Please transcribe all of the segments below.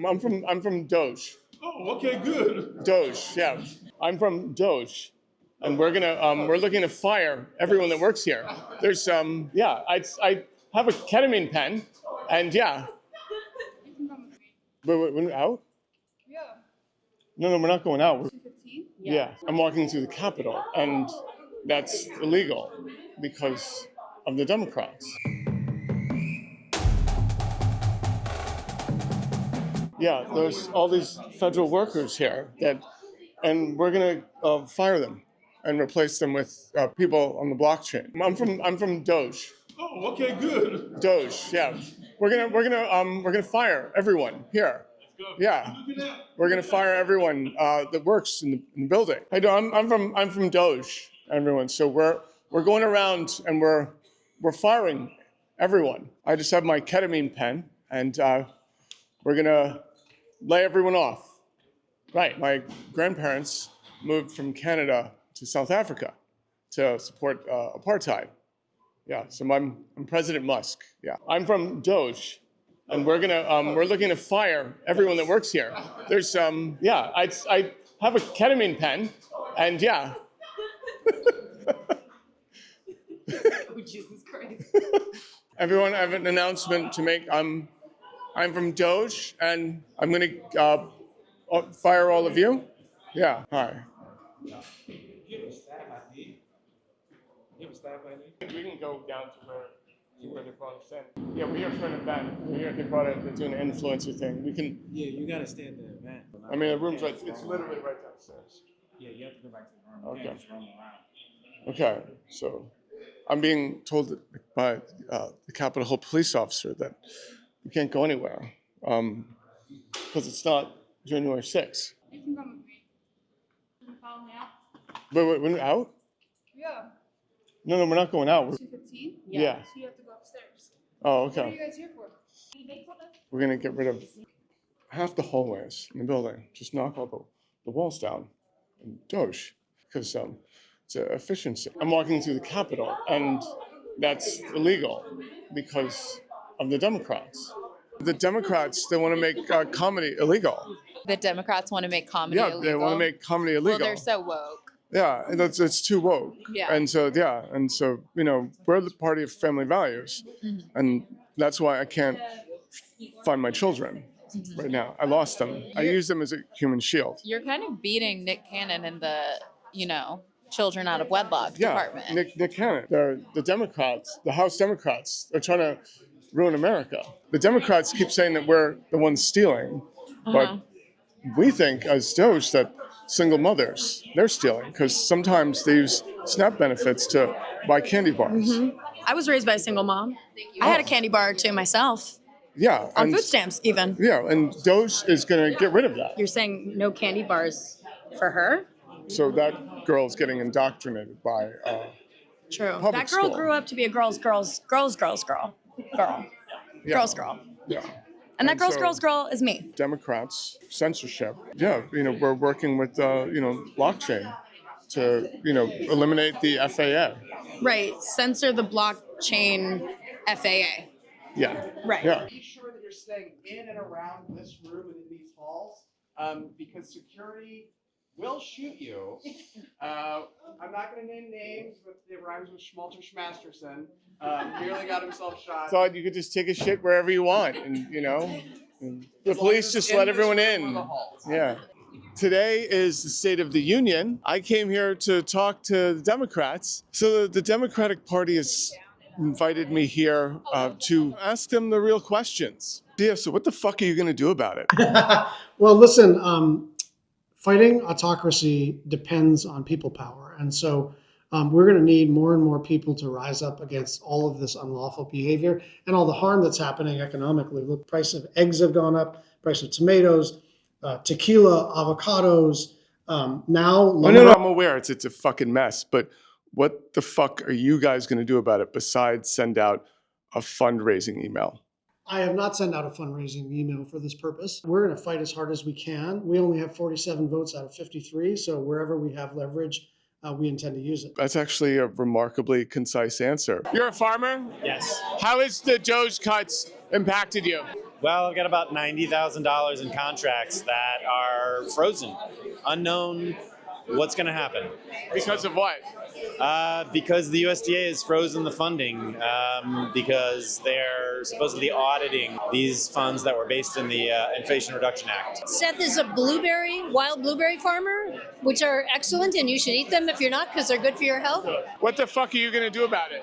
I'm from DOJ. Oh, okay, good. DOJ, yeah. I'm from DOJ, and we're looking to fire everyone that works here. There's yeah. I have a ketamine pen, and yeah. We're out? Yeah. No, we're not going out. 2:15? Yeah, I'm walking through the Capitol, and that's illegal because of the Democrats. Yeah, there's all these federal workers here and we're gonna fire them and replace them with people on the blockchain. I'm from DOJ. Oh, okay, good. DOJ, yeah. We're gonna fire everyone here. Yeah, we're gonna fire everyone that works in the building. I'm from DOJ, everyone. So we're going around and we're firing everyone. I just have my ketamine pen, and we're gonna lay everyone off. Right, my grandparents moved from Canada to South Africa to support apartheid. Yeah, so I'm President Musk. Yeah, I'm from DOJ. And we're looking to fire everyone that works here. There's yeah, I have a ketamine pen, and yeah. Oh, Jesus Christ. Everyone, I have an announcement to make. I'm from DOJ, and I'm gonna fire all of you. Yeah, hi. You have a stab ID? You have a stab ID? We can go down to where they brought us in. Yeah, we're here for an event. We're here. They're doing an influencer thing. We can. Yeah, you gotta stay at the event. I mean, the room's right. It's literally right downstairs. Yeah, you have to go back to the room. You Okay. can't just roam around. Okay, so I'm being told by the Capitol Hill police officer that we can't go anywhere because it's not January 6th. You can come with me. You can follow me out? We're out? Yeah. No, we're not going out. 2:15? Yeah. So you have to go upstairs. Oh, What are you okay. guys here for? Can you make something? We're gonna get rid of half the hallways in the building. Just knock all the walls down and doge, because it's an efficiency. I'm walking through the Capitol, and that's illegal because of the Democrats. The Democrats, they want to make comedy illegal. The Democrats want to make comedy Yeah, illegal. they want to make comedy illegal. Well, they're so woke. Yeah, and it's too woke. Yeah. And so we're the party of family values, and that's why I can't find my children right now. I lost them. I use them as a human shield. You're kind of beating Nick Cannon in the, children out of wedlock department. Nick Cannon. They're the Democrats, the House Democrats. They're trying to ruin America. The Democrats keep saying that we're the ones stealing, but we think as DOJ that single mothers, they're stealing because sometimes they use SNAP benefits to buy candy bars. I was raised by a single mom. I had a candy bar or two myself, Yeah. on food stamps even. Yeah, and DOJ is going to get rid of that. You're saying no candy bars for her? So that girl's getting indoctrinated by True. Public That girl school. grew up to be a girl. Yeah. Girl's girl. Yeah. And that And girl's so- girl's girl is me. Democrats, censorship. Yeah, we're working with blockchain to eliminate the FAA. Right. Censor the blockchain FAA. Yeah. Right. Yeah. Be sure that you're staying in and around this room and in these halls, because security will shoot you. I'm not going to name names, but it rhymes with Schmalter Schmasterson. Nearly got himself shot. Thought you could just take a shit wherever you want, and the police just let everyone in. Yeah. Today is the State of the Union. I came here to talk to the Democrats. So the Democratic Party has invited me here to ask them the real questions. Yeah, so what the fuck are you going to do about it? Well, listen, fighting autocracy depends on people power. And so we're going to need more and more people to rise up against all of this unlawful behavior and all the harm that's happening economically. Look, price of eggs have gone up, price of tomatoes, tequila, avocados, now. No, I'm aware it's a fucking mess, but what the fuck are you guys going to do about it besides send out a fundraising email? I have not sent out a fundraising email for this purpose. We're going to fight as hard as we can. We only have 47 votes out of 53, so wherever we have leverage, we intend to use it. That's actually a remarkably concise answer. You're a farmer? Yes. How has the DOJ cuts impacted you? Well, I've got about $90,000 in contracts that are frozen, unknown what's going to happen. Because of what? Because the USDA has frozen the funding because they're supposedly auditing these funds that were based in the Inflation Reduction Act. Seth is a wild blueberry farmer, which are excellent, and you should eat them if you're not, because they're good for your health. What the fuck are you going to do about it?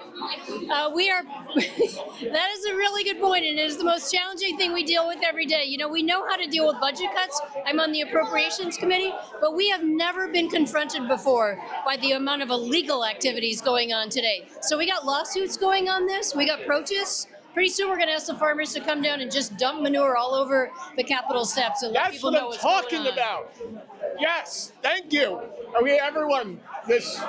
We are, that is a really good point, and it is the most challenging thing we deal with every day. You know, we know how to deal with budget cuts. I'm on the Appropriations Committee, but we have never been confronted before by the amount of illegal activities going on today. So we got lawsuits going on this, we got protests. Pretty soon we're going to ask the farmers to come down and just dump manure all over the Capitol steps and let people know what's going on. That's what I'm talking about. Yes, thank you. Okay, everyone, this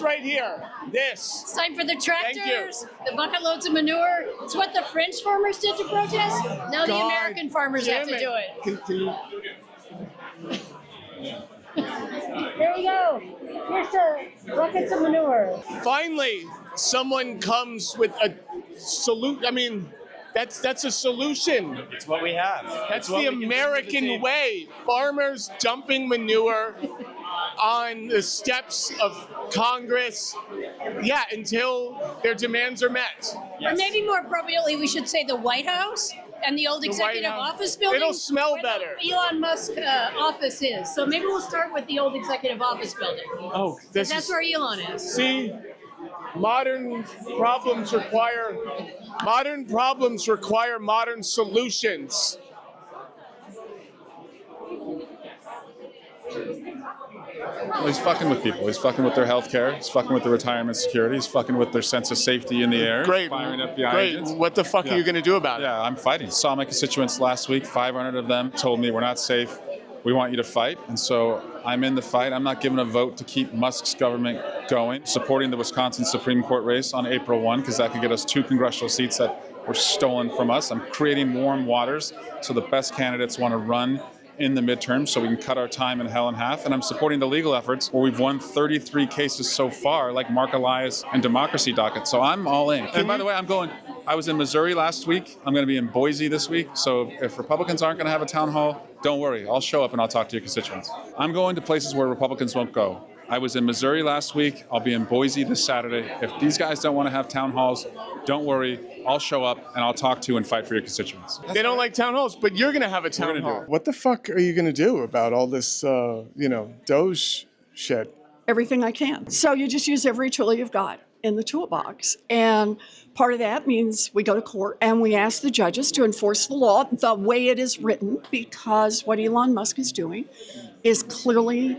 right here, this. It's time for the tractors, the bucket loads of manure. It's what the French farmers did to protest. Now the American farmers have to do it. There you go. Here's the buckets of manure. Finally, someone comes with a solution. I mean, that's a solution. It's what we have. That's the American way. Farmers dumping manure on the steps of Congress, yeah, until their demands are met. Or maybe more appropriately, we should say the White House and the old executive office building. It'll smell better. Elon Musk office is. So maybe we'll start with the old executive office building. Oh, that's where Elon is. See, modern problems require modern solutions. Well, he's fucking with people. He's fucking with their health care. He's fucking with their retirement security. He's fucking with their sense of safety in the air. Great. Firing FBI Great. agents. What the fuck are you going to do about it? Yeah, I'm fighting. Saw my constituents last week. 500 of them told me we're not safe. We want you to fight. And so I'm in the fight. I'm not giving a vote to keep Musk's government going. Supporting the Wisconsin Supreme Court race on April 1, because that could get us 2 congressional seats that were stolen from us. I'm creating warm waters so the best candidates want to run in the midterm so we can cut our time in hell in half. And I'm supporting the legal efforts where we've won 33 cases so far, like Mark Elias and Democracy Docket. So I'm all in. And by the way, I was in Missouri last week. I'm going to be in Boise this week. So if Republicans aren't going to have a town hall, don't worry. I'll show up and I'll talk to your constituents. I'm going to places where Republicans won't go. I was in Missouri last week. I'll be in Boise this Saturday. If these guys don't want to have town halls, don't worry. I'll show up and I'll talk to you and fight for your constituents. They don't like town halls, but you're going to have a town hall. What the fuck are you going to do about all this, Doge shit? Everything I can. So you just use every tool you've got in the toolbox. And part of that means we go to court and we ask the judges to enforce the law the way it is written, because what Elon Musk is doing is clearly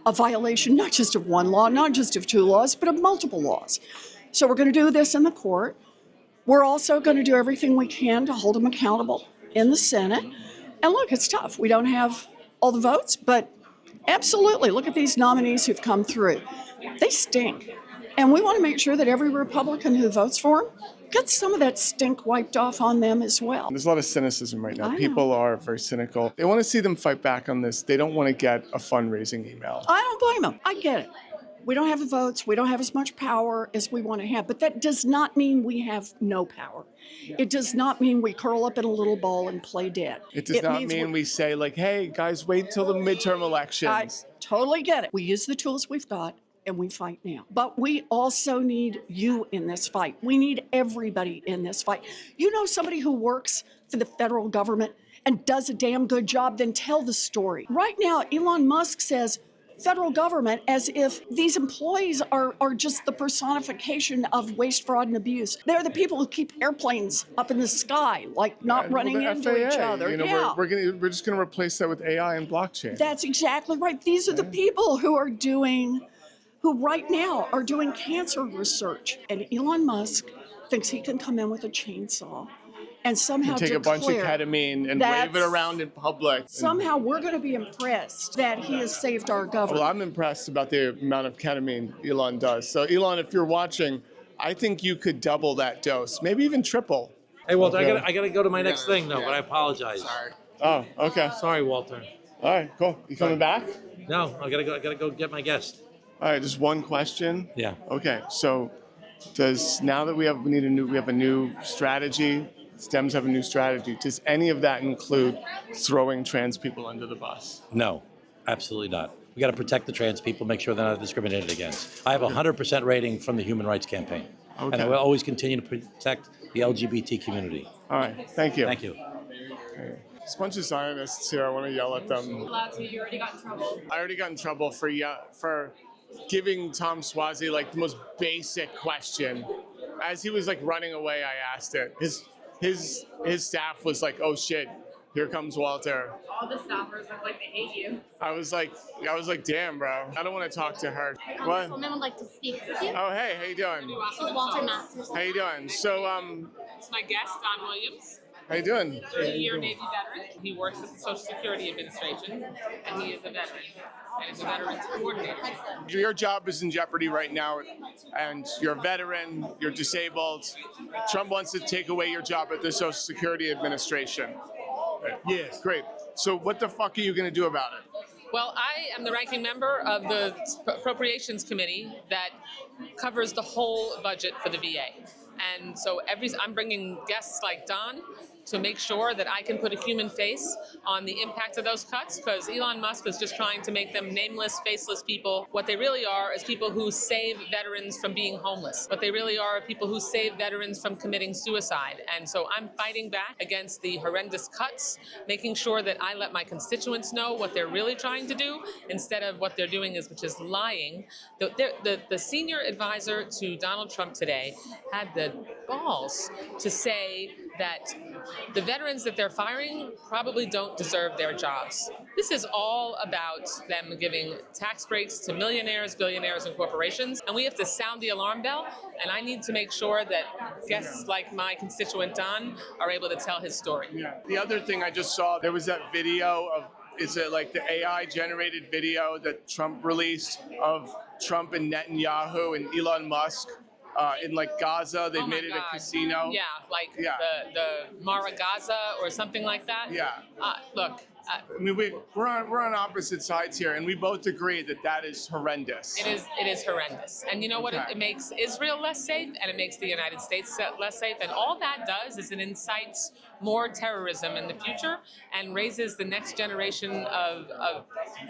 a violation not just of one law, not just of 2 laws, but of multiple laws. So we're going to do this in the court. We're also going to do everything we can to hold him accountable in the Senate. And look, it's tough. We don't have all the votes, but absolutely, look at these nominees who've come through. They stink. And we want to make sure that every Republican who votes for him gets some of that stink wiped off on them as well. There's a lot of cynicism right I now. know. People are very cynical. They want to see them fight back on this. They don't want to get a fundraising email. I don't blame them. I get it. We don't have the votes. We don't have as much power as we want to have. But that does not mean we have no power. It does not mean we curl up in a little ball and play dead. It does not mean we say, like, hey, guys, wait till the midterm elections. I totally get it. We use the tools we've got and we fight now. But we also need you in this fight. We need everybody in this fight. You know somebody who works for the federal government and does a damn good job, then tell the story. Right now, Elon Musk says federal government as if these employees are just the personification of waste, fraud, and abuse. They're the people who keep airplanes up in the sky, like not running into each other. We're just going to replace that with AI and blockchain. That's exactly right. These are the people who right now are doing cancer research. And Elon Musk thinks he can come in with a chainsaw and somehow take a bunch of ketamine and wave it around in public. Somehow we're going to be impressed that he has saved our government. Well, I'm impressed about the amount of ketamine Elon does. So, Elon, if you're watching, I think you could double that dose, maybe even triple. Hey, Walter, I gotta go to my next thing, though, but I apologize. Sorry. Oh, okay. Sorry, Walter. All right, cool. You coming back? No, I gotta go get my guest. All right, just one question. Yeah. Okay, so now that we have a new strategy Dems have a new strategy. Does any of that include throwing trans people under the bus? No, absolutely not. We got to protect the trans people, make sure they're not discriminated against. I have a 100% rating from the Human Rights Campaign. Okay. And I will always continue to protect the LGBT community. All right, thank you. Thank you. There's a bunch of Zionists here. I want to yell at them. Allowed to. You already got in trouble. I already got in trouble for giving Tom Swazi like the most basic question. As he was like running away, I asked it. His staff was like, "Oh shit, here comes Walter." All the staffers look like they hate you. I was like, damn, bro. I don't want to talk to her. This What? woman would like to speak with you. Oh, hey, how you doing? This is Walter Masters. How you doing? So, It's my guest, Don Williams, how you doing? 30-year Navy veteran. He works at the Social Security Administration, and he is a veteran, and is a veterans coordinator. Your job is in jeopardy right now, and you're a veteran, you're disabled. Trump wants to take away your job at the Social Security Administration. Yes. Great. So what the fuck are you going to do about it? Well, I am the ranking member of the Appropriations Committee that covers the whole budget for the VA. And so I'm bringing guests like Don to make sure that I can put a human face on the impact of those cuts, because Elon Musk is just trying to make them nameless, faceless people. What they really are is people who save veterans from being homeless. What they really are people who save veterans from committing suicide. And so I'm fighting back against the horrendous cuts, making sure that I let my constituents know what they're really trying to do instead of what they're doing which is lying. The senior advisor to Donald Trump today had the balls to say that the veterans that they're firing probably don't deserve their jobs. This is all about them giving tax breaks to millionaires, billionaires, and corporations, and we have to sound the alarm bell, and I need to make sure that guests like my constituent Don are able to tell his story. Yeah. The other thing I just saw, there was that video of, is it like the AI generated video that Trump released of Trump and Netanyahu and Elon Musk in like Gaza? They made it a casino. Yeah, like the Mara Gaza or something like that. Yeah. Look, I mean, we're on opposite sides here, and we both agree that that is horrendous. it is horrendous. And you know what? Okay. It makes Israel less safe, and it makes the United States less safe. And all that does is it incites more terrorism in the future and raises the next generation of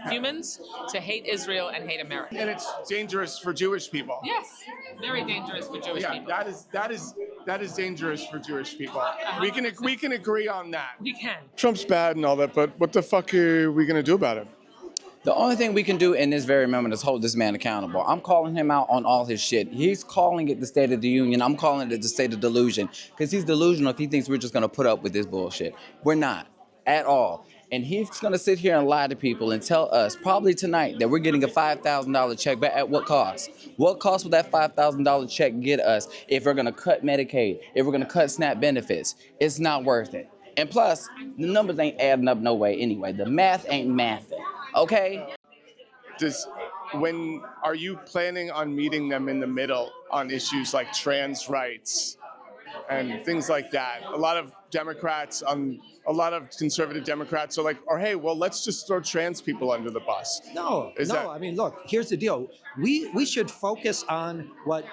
humans to hate Israel and hate America. And it's dangerous for Jewish people. Yes, very dangerous for Jewish Yeah, people. that is dangerous for Jewish people. We can agree on that. We can. Trump's bad and all that, but what the fuck are we gonna do about it? The only thing we can do in this very moment is hold this man accountable. I'm calling him out on all his shit. He's calling it the State of the Union. I'm calling it the State of Delusion, because he's delusional if he thinks we're just going to put up with this bullshit. We're not at all. And he's going to sit here and lie to people and tell us probably tonight that we're getting a $5,000 check, but at what cost? What cost will that $5,000 check get us if we're going to cut Medicaid, if we're going to cut SNAP benefits? It's not worth it. And plus, the numbers ain't adding up no way anyway. The math ain't mathing. Okay? Are you planning on meeting them in the middle on issues like trans rights and things like that? A lot of Democrats, a lot of conservative Democrats are like, hey, well, let's just throw trans people under the bus. I mean, look, here's the deal. We should focus on what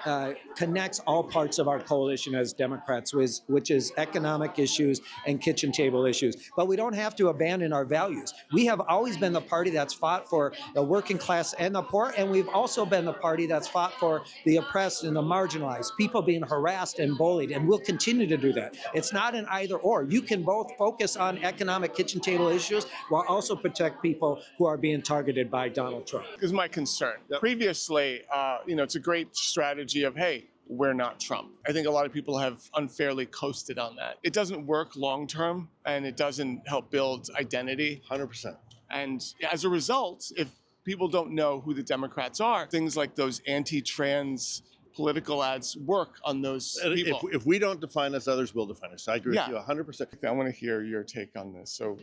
connects all parts of our coalition as Democrats, which is economic issues and kitchen table issues. But we don't have to abandon our values. We have always been the party that's fought for the working class and the poor, and we've also been the party that's fought for the oppressed and the marginalized, people being harassed and bullied, and we'll continue to do that. It's not an either or. You can both focus on economic kitchen table issues while also protect people who are being targeted by Donald Trump. Is my concern. Previously, it's a great strategy of, hey, we're not Trump. I think a lot of people have unfairly coasted on that. It doesn't work long term, and it doesn't help build identity. 100%. And as a result, if people don't know who the Democrats are, things like those anti-trans political ads work on those people. If we don't define us, others will define us. I agree with you 100%. I want to hear your take on this. So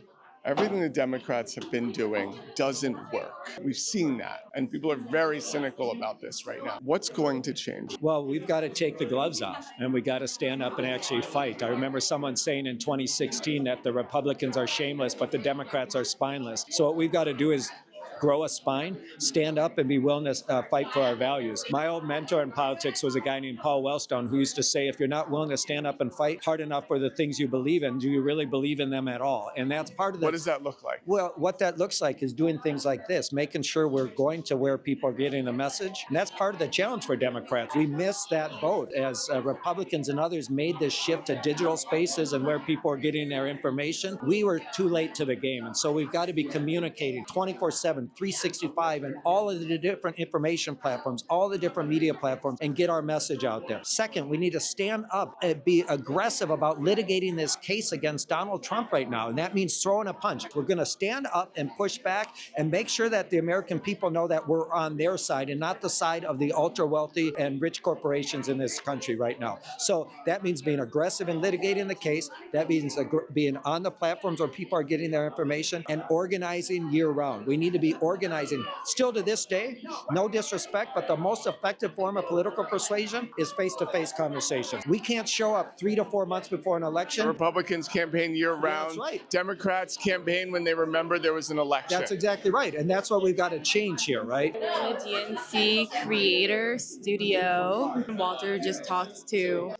everything the Democrats have been doing doesn't work. We've seen that, and people are very cynical about this right now. What's going to change? Well, we've got to take the gloves off, and we got to stand up and actually fight. I remember someone saying in 2016 that the Republicans are shameless, but the Democrats are spineless. So what we've got to do is grow a spine, stand up, and be willing to fight for our values. My old mentor in politics was a guy named Paul Wellstone, who used to say, if you're not willing to stand up and fight hard enough for the things you believe in, do you really believe in them at all? And that's part of the... What does that look like? Well, what that looks like is doing things like this, making sure we're going to where people are getting the message. And that's part of the challenge for Democrats. We missed that boat as Republicans and others made this shift to digital spaces and where people are getting their information. We were too late to the game. And so we've got to be communicating 24/7, 365, and all of the different information platforms, all the different media platforms, and get our message out there. Second, we need to stand up and be aggressive about litigating this case against Donald Trump right now. And that means throwing a punch. We're going to stand up and push back and make sure that the American people know that we're on their side and not the side of the ultra wealthy and rich corporations in this country right now. So that means being aggressive in litigating the case. That means being on the platforms where people are getting their information and organizing year round. We need to be organizing. Still to this day, no disrespect, but the most effective form of political persuasion is face-to-face conversations. We can't show up 3 to 4 months before an election. Republicans campaign year-round. That's right. Democrats campaign when they remember there was an election. That's exactly right. And that's what we've got to change here, right? In a DNC creator studio, Walter just talked to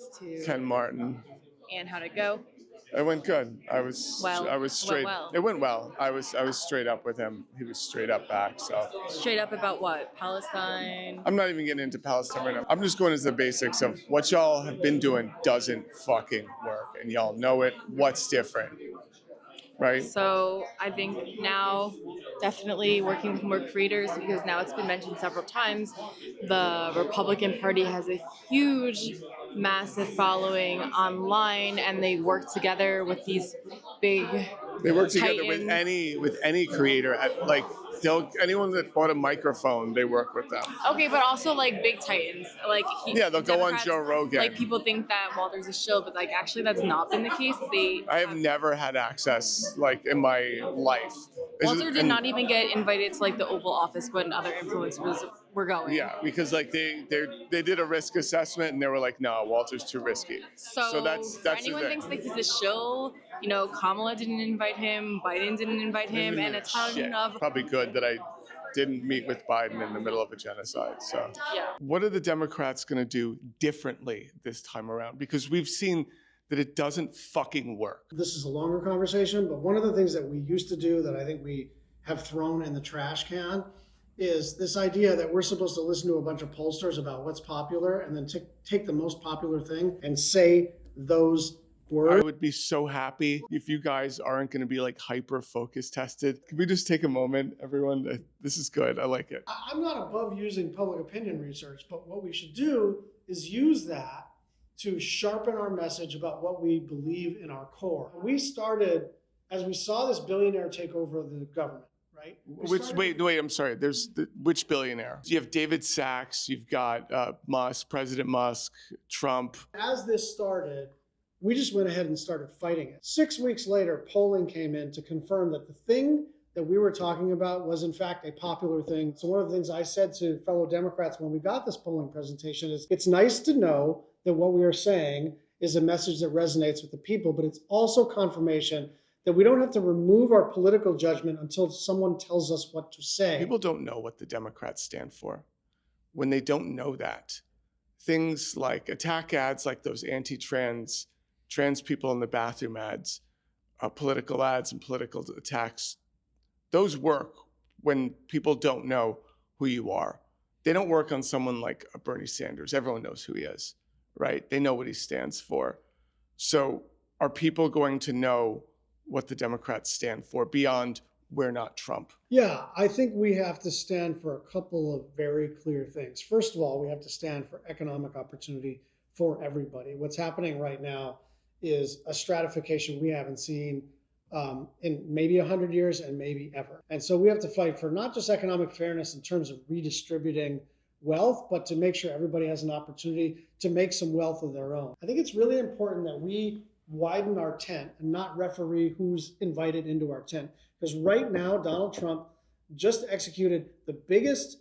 Ken Martin. and how'd it go? It went good. I was straight. well. It went well. I was straight up with him. He was straight up back. So Straight up about what? Palestine? I'm not even getting into Palestine right now. I'm just going into the basics of what y'all have been doing doesn't fucking work, and y'all know it. What's different, right? So I think now definitely working with more creators, because now it's been mentioned several times, the Republican Party has a huge, massive following online, and they work together with these big They work together titans. with any creator. Anyone that bought a microphone, they work with them. Okay, but also like big titans, like Yeah, they'll go on Democrats, Joe Rogan. Like people think that Walter's a shill, but like actually that's not been the case. I have never had access like in my life. Walter did not even get invited to like the Oval Office when other influencers were going. Yeah, because like they did a risk assessment and they were like, no, Walter's too risky. So that's for anyone the thinks that he's a shill, you know, Kamala didn't invite him, Biden didn't invite him, and a ton Shit. of Probably good that I didn't meet with Biden in the middle of a genocide. So yeah. What are the Democrats going to do differently this time around? Because we've seen that it doesn't fucking work. This is a longer conversation, but one of the things that we used to do that I think we have thrown in the trash can is this idea that we're supposed to listen to a bunch of pollsters about what's popular and then take the most popular thing and say those words. I would be so happy if you guys aren't going to be like hyper focus tested. Can we just take a moment, everyone? This is good. I like it. I'm not above using public opinion research, but what we should do is use that to sharpen our message about what we believe in our core. We started, as we saw this billionaire take over the government, right? Wait, I'm sorry. Which billionaire? You have David Sachs, you've got Musk, President Musk, Trump. As this started, we just went ahead and started fighting it. 6 weeks later, polling came in to confirm that the thing that we were talking about was in fact a popular thing. So one of the things I said to fellow Democrats when we got this polling presentation is, it's nice to know that what we are saying is a message that resonates with the people, but it's also confirmation that we don't have to remove our political judgment until someone tells us what to say. People don't know what the Democrats stand for. When they don't know that, things like attack ads like those anti-trans, trans people in the bathroom ads, political ads and political attacks, those work when people don't know who you are. They don't work on someone like Bernie Sanders. Everyone knows who he is, right? They know what he stands for. So are people going to know what the Democrats stand for beyond we're not Trump? Yeah, I think we have to stand for a couple of very clear things. First of all, we have to stand for economic opportunity for everybody. What's happening right now is a stratification we haven't seen in maybe 100 years and maybe ever. And so we have to fight for not just economic fairness in terms of redistributing wealth, but to make sure everybody has an opportunity to make some wealth of their own. I think it's really important that we widen our tent and not referee who's invited into our tent. Because right now, Donald Trump just executed the biggest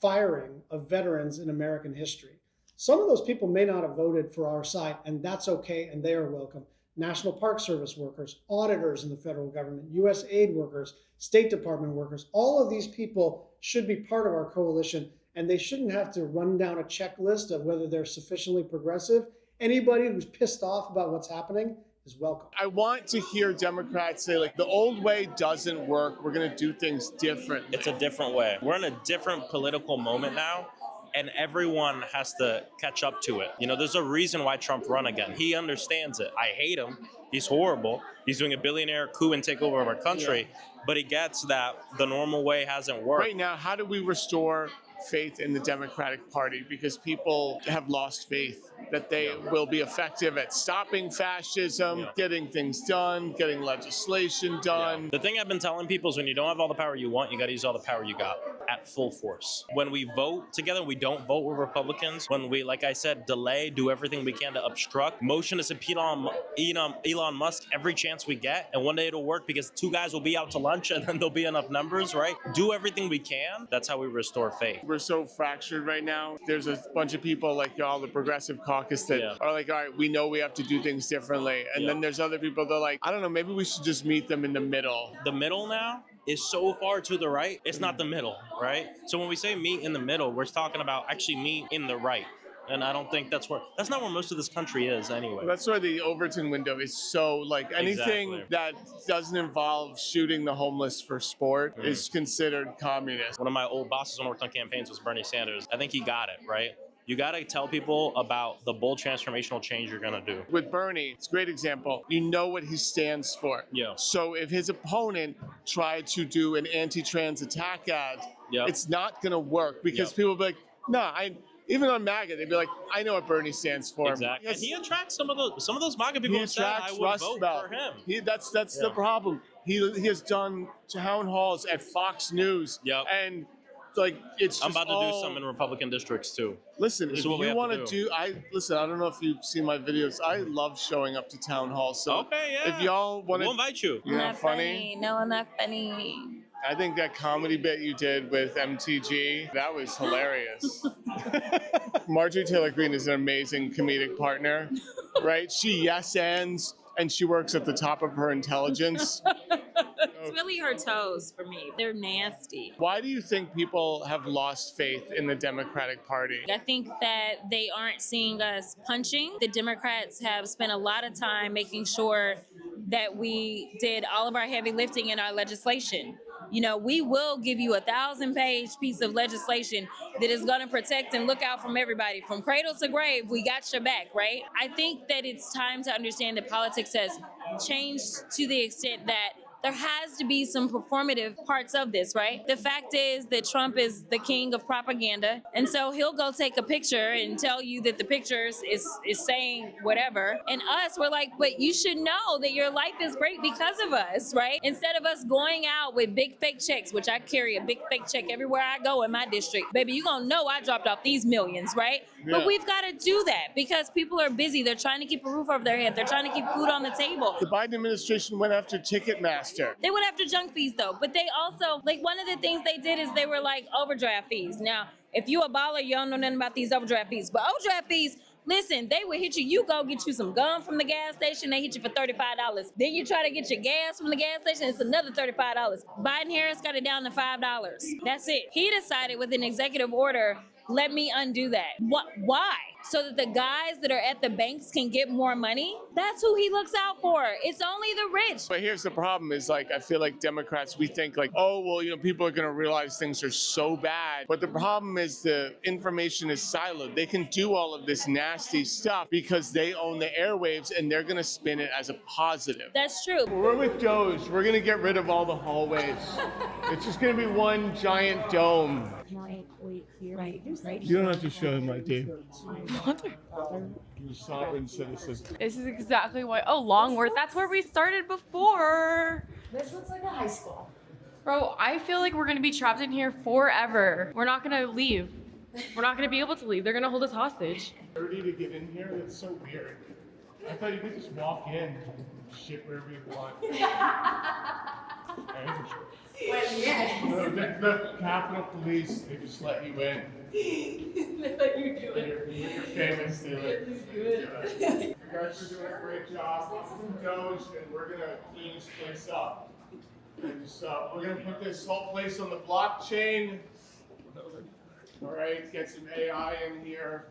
firing of veterans in American history. Some of those people may not have voted for our side, and that's okay, and they are welcome. National Park Service workers, auditors in the federal government, U.S. aid workers, State Department workers. All of these people should be part of our coalition, and they shouldn't have to run down a checklist of whether they're sufficiently progressive. Anybody who's pissed off about what's happening is welcome. I want to hear Democrats say, like, the old way doesn't work. We're going to do things differently. It's a different way. We're in a different political moment now, and everyone has to catch up to it. You know, there's a reason why Trump run again. He understands it. I hate him. He's horrible. He's doing a billionaire coup and takeover of our country, but he gets that the normal way hasn't worked. Right now, how do we restore faith in the Democratic Party? Because people have lost faith that they will be effective at stopping fascism, getting things done, getting legislation done. The thing I've been telling people is when you don't have all the power you want, you got to use all the power you got at full force. When we vote together, we don't vote with Republicans. When we, like I said, delay, do everything we can to obstruct, motion to subpoena Elon Musk every chance we get, and one day it'll work because two guys will be out to lunch and then there'll be enough numbers, right? Do everything we can. That's how we restore faith. We're so fractured right now. There's a bunch of people like all the progressive caucus that are like, all right, we know we have to do things differently. And then there's other people that are like, I don't know, maybe we should just meet them in the middle. The middle now is so far to the right, it's not the middle, right? So when we say meet in the middle, we're talking about actually meet in the right. And I don't think that's not where most of this country is anyway. That's why the Overton window is so, like, anything that doesn't involve shooting the homeless for sport is considered communist. One of my old bosses when I worked on campaigns was Bernie Sanders. I think he got it, right? You got to tell people about the bold transformational change you're going to do. With Bernie, it's a great example. You know what he stands for. Yeah. So if his opponent tried to do an anti-trans attack ad, it's not going to work because people will be like, no, even on MAGA, they'd be like, I know what Bernie stands for. Exactly. And he attracts some of those MAGA people who said I would vote for him. That's the problem. He has done town halls at FOXX News. And like it's just I'm about to do some in Republican districts too. Listen, This if is what we you have want to to do, I don't know if you've seen my videos. I love showing up to town halls. So if y'all want to, we'll invite you. You're not funny. No, I'm not funny. I think that comedy bit you did with MTG, that was hilarious. Marjorie Taylor Greene is an amazing comedic partner, right? She yes-ands and she works at the top of her intelligence. It's really her toes for me. They're nasty. Why do you think people have lost faith in the Democratic Party? I think that they aren't seeing us punching. The Democrats have spent a lot of time making sure that we did all of our heavy lifting in our legislation. You know, we will give you a 1,000-page piece of legislation that is going to protect and look out from everybody. From cradle to grave, we got your back, right? I think that it's time to understand that politics has changed to the extent that there has to be some performative parts of this, right? The fact is that Trump is the king of propaganda, and so he'll go take a picture and tell you that the picture is saying whatever. And us, we're like, but you should know that your life is great because of us, right? Instead of us going out with big fake checks, which I carry a big fake check everywhere I go in my district. Baby, you gonna know I dropped off these millions, right? Yeah. But we've got to do that because people are busy. They're trying to keep a roof over their head. They're trying to keep food on the table. The Biden administration went after Ticketmaster. They went after junk fees though, but they also, like, one of the things they did is they were like overdraft fees. Now, if you a baller, you don't know nothing about these overdraft fees, but overdraft fees, listen, they will hit you. You go get you some gum from the gas station, they hit you for $35. Then you try to get your gas from the gas station, it's another $35. Biden-Harris got it down to $5. That's it. He decided with an executive order, let me undo that. Why? So that the guys that are at the banks can get more money? That's who he looks out for. It's only the rich. But here's the problem is, like, I feel like Democrats, we think like, oh, well, you know, people are going to realize things are so bad. But the problem is the information is siloed. They can do all of this nasty stuff because they own the airwaves and they're going to spin it as a positive. That's true. We're with DOJ. We're going to get rid of all the hallways. It's just going to be one giant dome. Right. You don't have to show him, my dude. You're sovereign citizen. This is exactly why. Oh, Longworth. That's where we started before. This looks like a high school. Bro, I feel like we're gonna be trapped in here forever. We're not gonna leave. We're not gonna be able to leave. They're gonna hold us hostage. 30 to get in here? That's so weird. I thought you could just walk in and shit wherever you want. No, the Capitol Police, they just let you in. They let you do it. You're famous, they let you do it. guys are doing a great job. I'm from Doge, and we're gonna clean this place up. And just, we're gonna put this whole place on the blockchain. All right, get some AI in here.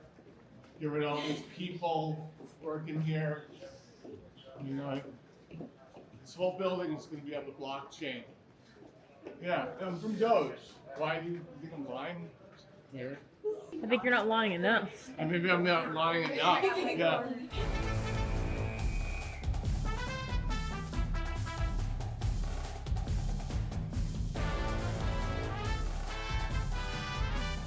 Get rid of all these people working here. You know, this whole building is going to be on the blockchain. Yeah, I'm from Doge. Why do you think I'm lying? Here. I think you're not lying enough. Maybe I'm not lying enough. Yeah.